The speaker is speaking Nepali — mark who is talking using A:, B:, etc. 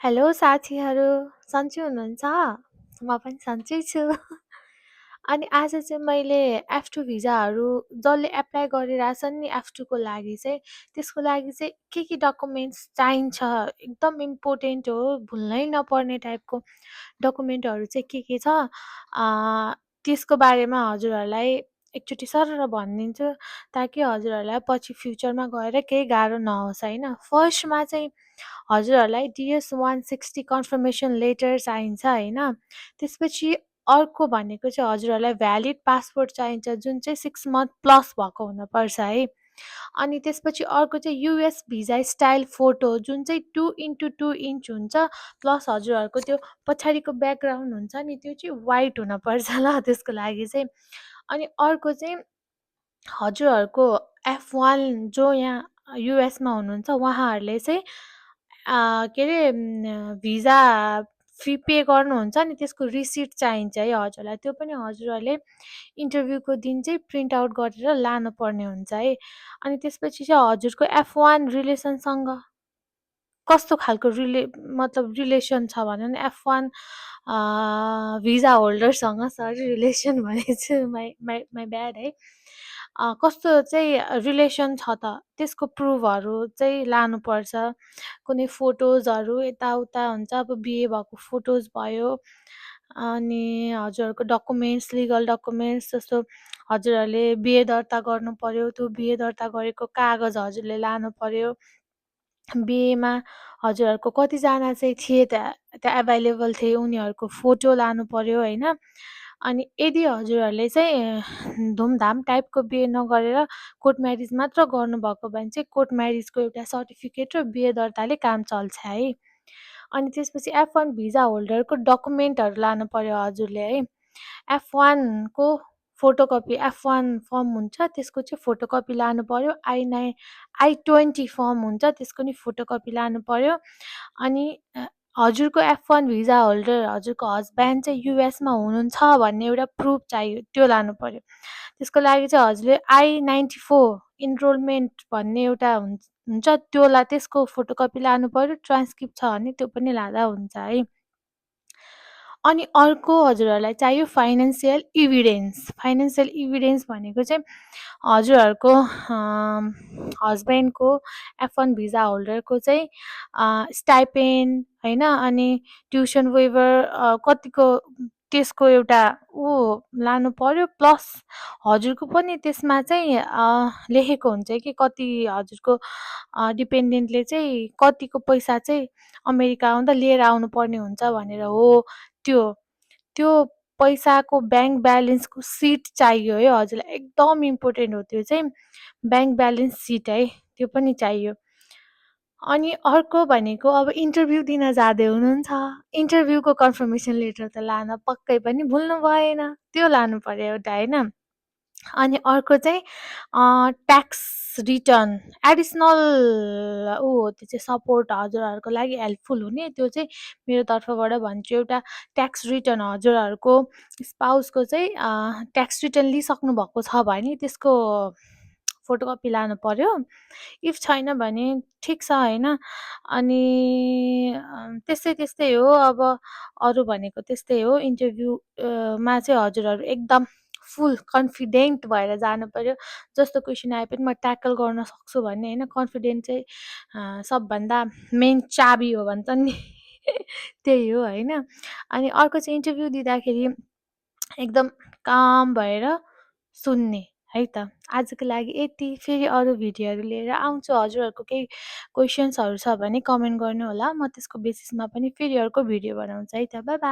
A: हेलो साथीहरू, सन्चै हुनुहुन्छ? म पनि सन्चै छु। अनि आज चाहिँ मैले F2 भिजाहरू जसले एप्लाई गरिरहेछन् नि F2 को लागि चाहिँ, त्यसको लागि चाहिँ के डकुमेन्ट्स चाहिन्छ, एकदम इम्पोर्टेन्ट हो, भुल्नै नपर्ने टाइपको डकुमेन्टहरू चाहिँ के छ, त्यसको बारेमा हजुरहरूलाई एकचोटि सरर भनिदिन्छु, ताकि हजुरहरूलाई पछि फ्युचरमा गएर केही गाह्रो नहोस् होइन। फर्स्टमा चाहिँ हजुरहरूलाई DS-160 कन्फर्मेसन लेटर चाहिन्छ होइन। त्यसपछि अर्को भनेको चाहिँ हजुरहरूलाई भ्यालिड पासपोर्ट चाहिन्छ, जुन चाहिँ 6 मन्थ प्लस भएको हुनुपर्छ है। अनि त्यसपछि अर्को चाहिँ युएस भिजा स्टाइल फोटो, जुन चाहिँ 2x2 इन्च हुन्छ, प्लस हजुरहरूको त्यो पछाडिको ब्याकग्राउन्ड हुन्छ नि, त्यो चाहिँ वाइट हुनपर्छ ल त्यसको लागि चाहिँ। अनि अर्को चाहिँ हजुरहरूको F1 जो यहाँ युएसमा हुनुहुन्छ उहाँहरूले चाहिँ के अरे भिजा फी पे गर्नुहुन्छ नि, त्यसको रिसिट चाहिन्छ है हजुरलाई। त्यो पनि हजुरहरूले इन्टरभ्यूको दिन चाहिँ प्रिन्ट आउट गरेर लानुपर्ने हुन्छ है। अनि त्यसपछि चाहिँ हजुरको F1 रिलेसनसँग कस्तो खालको मतलब रिलेसन छ भने नि F1 भिजा होल्डरसँग, सरी रिलेसन भनेछु, माई ब्याड है। कस्तो चाहिँ रिलेसन छ त त्यसको प्रुफहरू चाहिँ लानुपर्छ। कुनै फोटोजहरू यताउता हुन्छ, अब बिहे भएको फोटोज भयो, अनि हजुरहरूको डकुमेन्ट्स, लिगल डकुमेन्ट्स जस्तो हजुरहरूले बिहे दर्ता गर्नुपर्यो, त्यो बिहे दर्ता गरेको कागज हजुरले लानुपर्यो। बिहेमा हजुरहरूको कतिजना चाहिँ थिए त्यहाँ एभाइलेबल थिए, उनीहरूको फोटो लानुपर्यो होइन। अनि यदि हजुरहरूले चाहिँ धुमधाम टाइपको बिहे नगरेर कोर्ट म्यारिज मात्र गर्नुभएको भने चाहिँ कोर्ट म्यारिजको एउटा सर्टिफिकेट र बिहे दर्ताले काम चल्छ है। अनि त्यसपछि F1 भिजा होल्डरको डकुमेन्टहरू लानुपर्यो हजुरले है। F1 को फोटोकपी, F1 फर्म हुन्छ त्यसको चाहिँ फोटोकपी लानुपर्यो। I20 फर्म हुन्छ त्यसको नि फोटोकपी लानुपर्यो। अनि हजुरको F1 भिजा होल्डर, हजुरको हस्ब्यान्ड चाहिँ युएसमा हुनुहुन्छ भन्ने एउटा प्रुफ चाहियो, त्यो लानुपर्यो। त्यसको लागि चाहिँ हजुरले I94 इनरोलमेन्ट भन्ने एउटा हुन्छ, त्यसको फोटोकपी लानुपर्यो। ट्रान्सक्रिप्ट छ भने त्यो पनि लाँदा हुन्छ है। अनि अर्को हजुरहरूलाई चाहियो फाइनेन्सियल इभिडेन्स। फाइनेन्सियल इभिडेन्स भनेको चाहिँ हजुरहरूको हस्बेन्डको F1 भिजा होल्डरको चाहिँ स्टाइपेन्ड होइन, अनि ट्युसन वेभर कतिको त्यसको एउटा लानु पर्यो। प्लस हजुरको पनि त्यसमा चाहिँ लेखेको हुन्छ कि कति हजुरको डिपेन्डेन्टले चाहिँ कतिको पैसा चाहिँ अमेरिका आउँदा लिएर आउनुपर्ने हुन्छ भनेर हो। त्यो त्यो पैसाको ब्याङ्क ब्यालेन्सको सिट चाहियो है हजुरलाई, एकदम इम्पोर्टेन्ट हो त्यो चाहिँ, ब्याङ्क ब्यालेन्स सिट है, त्यो पनि चाहियो। अनि अर्को भनेको अब इन्टरभ्यू दिन जाँदै हुनुहुन्छ, इन्टरभ्यूको कन्फर्मेसन लेटर त लान पक्कै पनि भुल्नु भएन, त्यो लानु पर्यो एउटा होइन। अनि अर्को चाहिँ ट्याक्स रिटर्न एडिसनल हो, त्यो चाहिँ सपोर्ट हजुरहरूको लागि हेल्पफुल हुने, त्यो चाहिँ मेरो तर्फबाट भन्छु। एउटा ट्याक्स रिटर्न हजुरहरूको स्पाउसको चाहिँ ट्याक्स रिटर्न लिइसक्नु भएको छ भने त्यसको फोटोकपी लानु पर्यो। इफ छैन भने ठिक छ होइन। अनि त्यस्तै हो। अब अरू भनेको त्यस्तै हो। इन्टरभ्यू मा चाहिँ हजुरहरू एकदम फुल कन्फिडेन्ट भएर जानु पर्यो। जस्तो क्वेसन आए पनि म ट्याकल गर्न सक्छु भन्ने होइन, कन्फिडेन्ट चाहिँ सबभन्दा मेन चाबी हो भन्छन् नि त्यही हो होइन। अनि अर्को चाहिँ इन्टरभ्यू दिँदाखेरि एकदम काम भएर सुन्ने है त। आजको लागि यति। फेरि अरू भिडियोहरू लिएर आउँछु। हजुरहरूको केही क्वेसन्सहरू छ भने कमेन्ट गर्नु होला, म त्यसको बेसिसमा पनि फेरि अर्को भिडियो बनाउँछु है त। By by.